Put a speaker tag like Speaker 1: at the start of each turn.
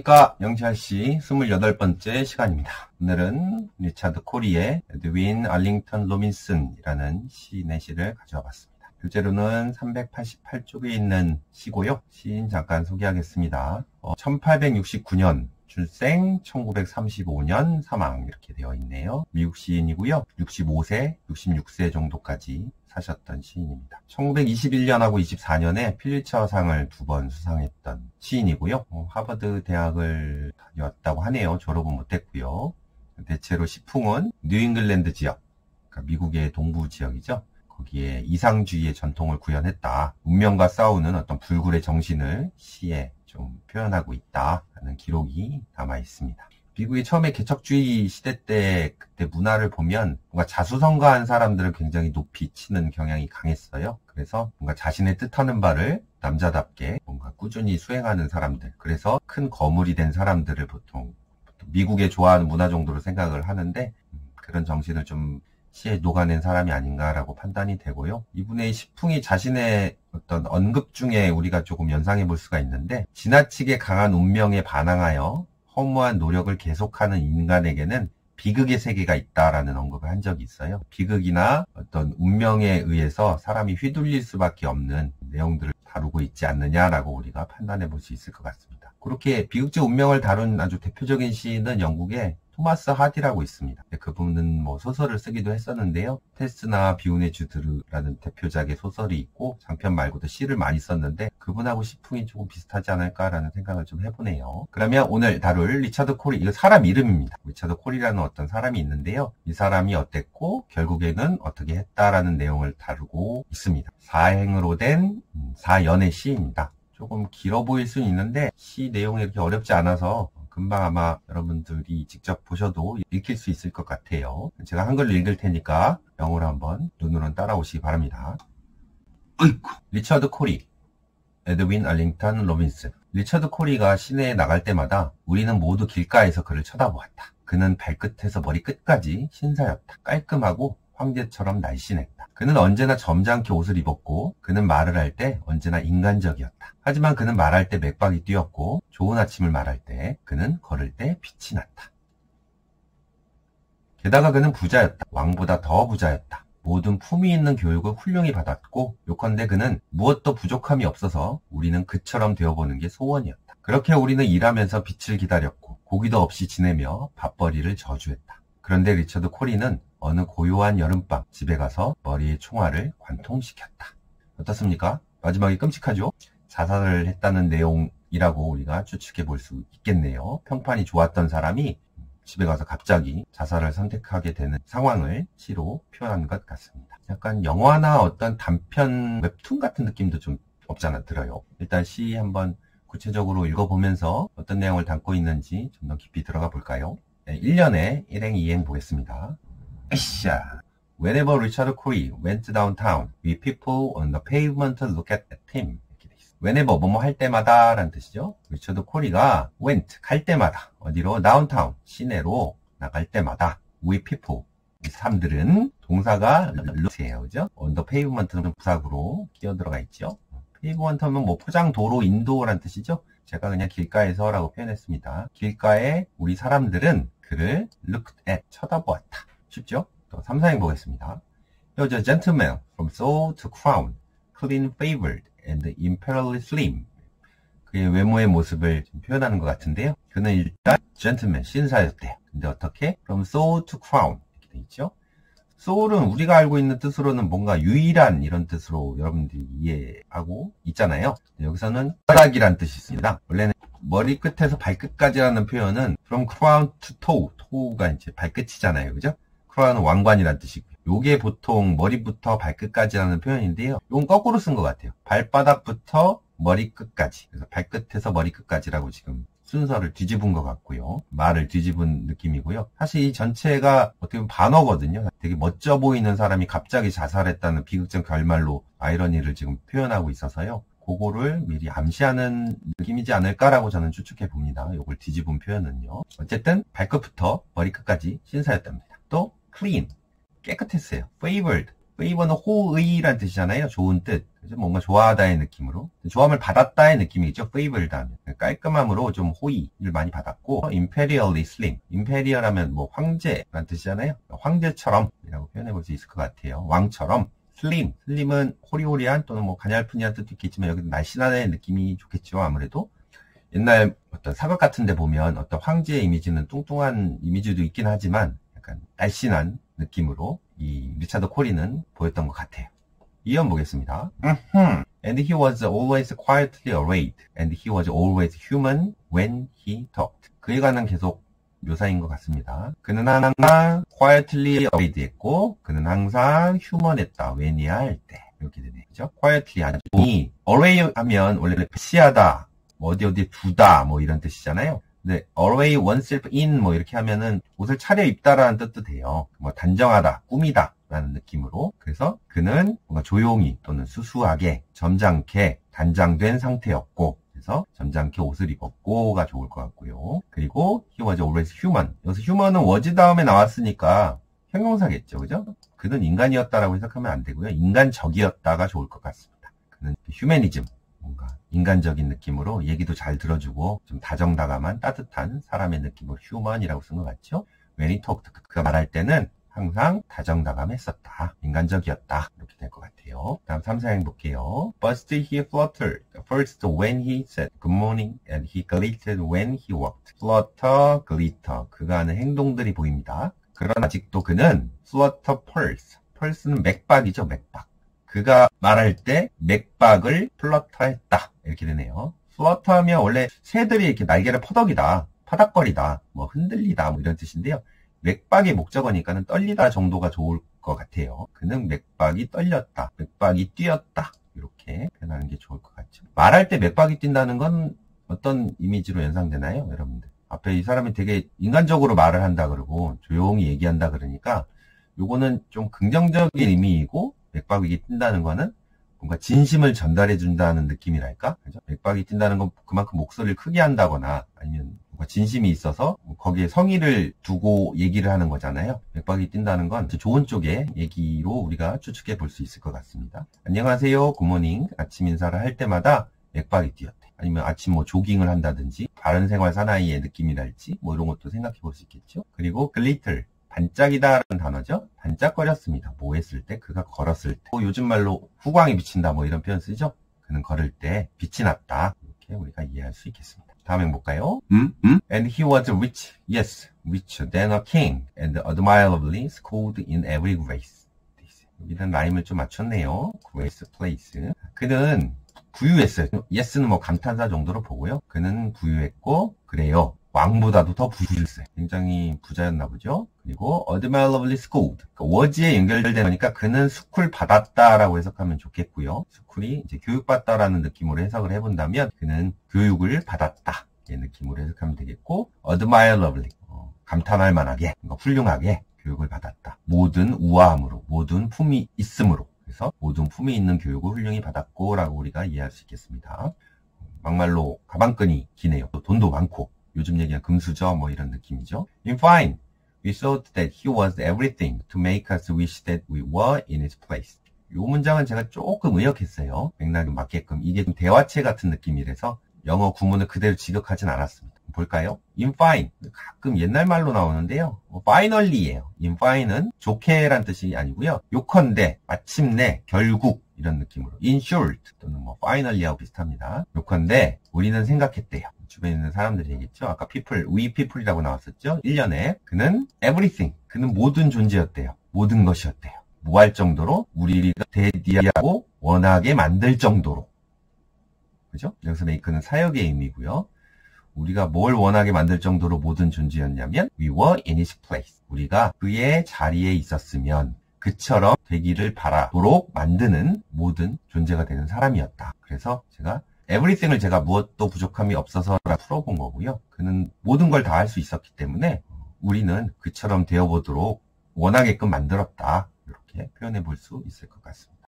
Speaker 1: 안녕하십니까, 영지아씨 28번째 시간입니다. 오늘은 리차드 코리의 에드윈 알링턴 로빈슨이라는 시인의 시를 가져와 봤습니다. 교재로는 388쪽에 있는 시고요. 시인 잠깐 소개하겠습니다. 1869년 출생, 1935년 사망 이렇게 되어 있네요. 미국 시인이고요. 65세, 66세 정도까지 사셨던 시인입니다. 1921년하고 24년에 필리처상을 2번 수상했던 시인이고요. 하버드 대학을 다녔다고 하네요. 졸업은 못했고요. 대체로 시풍은 뉴잉글랜드 지역, 그러니까 미국의 동부 지역이죠. 거기에 이상주의의 전통을 구현했다. 운명과 싸우는 어떤 불굴의 정신을 시에 좀 표현하고 있다라는 기록이 남아 있습니다. 미국이 처음에 개척주의 시대 때 그때 문화를 보면 뭔가 자수성가한 사람들을 굉장히 높이 치는 경향이 강했어요. 그래서 뭔가 자신의 뜻하는 바를 남자답게 뭔가 꾸준히 수행하는 사람들, 그래서 큰 거물이 된 사람들을 보통 미국에 좋아하는 문화 정도로 생각을 하는데, 그런 정신을 좀 시에 녹아낸 사람이 아닌가라고 판단이 되고요. 이분의 시풍이 자신의 어떤 언급 중에 우리가 조금 연상해 볼 수가 있는데, 지나치게 강한 운명에 반항하여 허무한 노력을 계속하는 인간에게는 비극의 세계가 있다라는 언급을 한 적이 있어요. 비극이나 어떤 운명에 의해서 사람이 휘둘릴 수밖에 없는 내용들을 다루고 있지 않느냐라고 우리가 판단해 볼 수 있을 것 같습니다. 그렇게 비극적 운명을 다룬 아주 대표적인 시인은 영국의 토마스 하디라고 있습니다. 그분은 소설을 쓰기도 했었는데요. 테스나 비운의 주드르라는 대표작의 소설이 있고, 장편 말고도 시를 많이 썼는데 그분하고 시풍이 조금 비슷하지 않을까라는 생각을 좀 해보네요. 그러면 오늘 다룰 리차드 코리, 이거 사람 이름입니다. 리차드 코리라는 어떤 사람이 있는데요. 이 사람이 어땠고 결국에는 어떻게 했다라는 내용을 다루고 있습니다. 사행으로 된 4연의 시입니다. 조금 길어 보일 수는 있는데 시 내용이 이렇게 어렵지 않아서 금방 아마 여러분들이 직접 보셔도 읽힐 수 있을 것 같아요. 제가 한글로 읽을 테니까 영어로 한번 눈으로는 따라오시기 바랍니다. 어이쿠. 리처드 코리, 에드윈 알링턴 로빈슨. 리처드 코리가 시내에 나갈 때마다 우리는 모두 길가에서 그를 쳐다보았다. 그는 발끝에서 머리끝까지 신사였다. 깔끔하고 황제처럼 날씬했다. 그는 언제나 점잖게 옷을 입었고, 그는 말을 할 때 언제나 인간적이었다. 하지만 그는 말할 때 맥박이 뛰었고, 좋은 아침을 말할 때, 그는 걸을 때 빛이 났다. 게다가 그는 부자였다. 왕보다 더 부자였다. 모든 품위 있는 교육을 훌륭히 받았고, 요컨대 그는 무엇도 부족함이 없어서 우리는 그처럼 되어보는 게 소원이었다. 그렇게 우리는 일하면서 빛을 기다렸고, 고기도 없이 지내며 밥벌이를 저주했다. 그런데 리처드 코리는 어느 고요한 여름밤 집에 가서 머리에 총알을 관통시켰다. 어떻습니까? 마지막에 끔찍하죠? 자살을 했다는 내용이라고 우리가 추측해 볼 수 있겠네요. 평판이 좋았던 사람이 집에 가서 갑자기 자살을 선택하게 되는 상황을 시로 표현한 것 같습니다. 약간 영화나 어떤 단편 웹툰 같은 느낌도 좀 없잖아 들어요. 일단 시 한번 구체적으로 읽어보면서 어떤 내용을 담고 있는지 좀 더 깊이 들어가 볼까요? 1년에 1행 2행 보겠습니다. 으쌰. Whenever Richard Cory went downtown, we people on the pavement looked at him. 이렇게 돼 있어요. Whenever 뭐뭐 할 때마다 라는 뜻이죠. 리처드 코리가 went 갈 때마다 어디로? downtown 시내로 나갈 때마다 we people 이 사람들은 동사가 look이에요. 그죠? on the pavement는 부사구로 끼어 들어가 있죠. pavement는 포장 도로 인도라는 뜻이죠. 제가 그냥 길가에서라고 표현했습니다. 길가에 우리 사람들은 그를 looked at 쳐다보았다. 쉽죠? 또 3, 4행 보겠습니다. He was a gentleman from soul to crown, clean favored and imperially slim. 그의 외모의 모습을 표현하는 것 같은데요. 그는 일단 gentleman, 신사였대요. 근데 어떻게? From soul to crown 이렇게 돼 있죠. soul은 우리가 알고 있는 뜻으로는 뭔가 유일한 이런 뜻으로 여러분들이 이해하고 있잖아요. 여기서는 숟가락이란 뜻이 있습니다. 원래는 머리 끝에서 발끝까지라는 표현은 from crown to toe, toe가 이제 발끝이잖아요. 그죠? crown은 왕관이란 뜻이고요. 요게 보통 머리부터 발끝까지라는 표현인데요. 요건 거꾸로 쓴 것 같아요. 발바닥부터 머리끝까지. 그래서 발끝에서 머리끝까지라고 지금 순서를 뒤집은 것 같고요. 말을 뒤집은 느낌이고요. 사실 이 전체가 어떻게 보면 반어거든요. 되게 멋져 보이는 사람이 갑자기 자살했다는 비극적 결말로 아이러니를 지금 표현하고 있어서요. 그거를 미리 암시하는 느낌이지 않을까라고 저는 추측해 봅니다. 요걸 뒤집은 표현은요. 어쨌든 발끝부터 머리끝까지 신사였답니다. 또 clean, 깨끗했어요. favored favor는 호의란 뜻이잖아요. 좋은 뜻. 그죠? 뭔가 좋아하다의 느낌으로. 좋아함을 받았다의 느낌이죠. favored 하면. 깔끔함으로 좀 호의를 많이 받았고, imperially slim. imperial 하면 뭐 황제란 뜻이잖아요. 황제처럼 이라고 표현해 볼 수 있을 것 같아요. 왕처럼. slim. slim은 호리호리한 또는 뭐 가냘프니한 뜻도 있겠지만 여기는 날씬하다의 느낌이 좋겠죠. 아무래도. 옛날 어떤 사극 같은 데 보면 어떤 황제의 이미지는 뚱뚱한 이미지도 있긴 하지만 약간 날씬한 느낌으로 이 리차드 코리는 보였던 것 같아요. 이어 보겠습니다. And he was always quietly arrayed, and he was always human when he talked. 그에 관한 계속 묘사인 것 같습니다. 그는 항상 quietly arrayed 했고, 그는 항상 human했다, when이야 할 때. 이렇게 되네요. 그죠? quietly 아주 array 하면 원래 배치하다, 어디 두다, 뭐 이런 뜻이잖아요. 근데 array oneself in 뭐 이렇게 하면은 옷을 차려 입다라는 뜻도 돼요. 뭐 단정하다, 꾸미다 라는 느낌으로. 그래서 그는 뭔가 조용히 또는 수수하게 점잖게 단장된 상태였고, 그래서 점잖게 옷을 입었고가 좋을 것 같고요. 그리고 he was always human. 여기서 human은 was 다음에 나왔으니까 형용사겠죠. 그죠? 그는 인간이었다라고 해석하면 안 되고요. 인간적이었다가 좋을 것 같습니다. 그는 휴머니즘, 뭔가 인간적인 느낌으로 얘기도 잘 들어주고 좀 다정다감한 따뜻한 사람의 느낌으로 human이라고 쓴 것 같죠? When he talked, 그가 말할 때는 항상 다정다감했었다. 인간적이었다. 이렇게 될 것 같아요. 다음 3, 4행 볼게요. First he fluttered. First when he said good morning and he glittered when he walked. flutter, glitter. 그가 하는 행동들이 보입니다. 그러나 아직도 그는 flutter pulse. pulse는 맥박이죠. 맥박. 그가 말할 때 맥박을 플러터했다. 이렇게 되네요. 플러터하면 원래 새들이 이렇게 날개를 퍼덕이다, 파닥거리다, 뭐 흔들리다 뭐 이런 뜻인데요. 맥박의 목적어니까는 떨리다 정도가 좋을 것 같아요. 그는 맥박이 떨렸다, 맥박이 뛰었다. 이렇게 표현하는 게 좋을 것 같죠. 말할 때 맥박이 뛴다는 건 어떤 이미지로 연상되나요, 여러분들? 앞에 이 사람이 되게 인간적으로 말을 한다 그러고 조용히 얘기한다 그러니까 요거는 좀 긍정적인 의미이고 맥박이 뛴다는 거는 뭔가 진심을 전달해 준다는 느낌이랄까? 그죠? 맥박이 뛴다는 건 그만큼 목소리를 크게 한다거나 아니면 뭔가 진심이 있어서 거기에 성의를 두고 얘기를 하는 거잖아요. 맥박이 뛴다는 건 좋은 쪽의 얘기로 우리가 추측해 볼 수 있을 것 같습니다. 안녕하세요, 굿모닝. 아침 인사를 할 때마다 맥박이 뛰었대. 아니면 아침 뭐 조깅을 한다든지 바른 생활 사나이의 느낌이랄지 뭐 이런 것도 생각해 볼 수 있겠죠. 그리고 glitter. 반짝이다라는 단어죠. 반짝거렸습니다. 뭐 했을 때? 그가 걸었을 때. 요즘 말로 후광이 비친다 뭐 이런 표현 쓰죠. 그는 걸을 때 빛이 났다. 이렇게 우리가 이해할 수 있겠습니다. 다음 행 볼까요? And he was rich, yes, richer than a king, and admirably schooled in every grace. 여기는 라임을 좀 맞췄네요. grace, place. 그는 부유했어요. yes는 뭐 감탄사 정도로 보고요. 그는 부유했고, 그래요. 왕보다도 더 부유했어요. 굉장히 부자였나 보죠. 그리고 admirably schooled. 그러니까 was에 연결되니까 그는 스쿨 받았다라고 해석하면 좋겠고요. 스쿨이 이제 교육받다라는 느낌으로 해석을 해본다면 그는 교육을 받았다. 이 느낌으로 해석하면 되겠고 admirably. 감탄할 만하게, 그러니까 훌륭하게 교육을 받았다. 모든 우아함으로, 모든 품이 있음으로. 그래서 모든 품이 있는 교육을 훌륭히 받았고 라고 우리가 이해할 수 있겠습니다. 막말로 가방끈이 기네요. 또 돈도 많고. 요즘 얘기한 금수저 뭐 이런 느낌이죠. In fine, we thought that he was everything to make us wish that we were in his place. 이 문장은 제가 조금 의역했어요. 맥락에 맞게끔. 이게 좀 대화체 같은 느낌이라서 영어 구문을 그대로 지적하진 않았습니다. 볼까요? In fine. 가끔 옛날 말로 나오는데요. finally예요. In fine은 좋게란 뜻이 아니고요. 요컨대, 마침내, 결국 이런 느낌으로. In short 또는 뭐 finally하고 비슷합니다. 요컨대 우리는 생각했대요. 주변에 있는 사람들이 얘기했죠. 아까 people, we people이라고 나왔었죠. 1년에 그는 everything, 그는 모든 존재였대요. 모든 것이었대요. 뭐 할 정도로 우리가 대디하고 원하게 만들 정도로. 그죠? 여기서 make는 사역의 의미고요. 우리가 뭘 원하게 만들 정도로 모든 존재였냐면 we were in his place. 우리가 그의 자리에 있었으면 그처럼 되기를 바라도록 만드는 모든 존재가 되는 사람이었다. 그래서 제가 everything을 제가 무엇도 부족함이 없어서 풀어본 거고요. 그는 모든 걸 다 할 수 있었기 때문에 우리는 그처럼 되어보도록 원하게끔 만들었다. 이렇게 표현해 볼 수 있을 것 같습니다.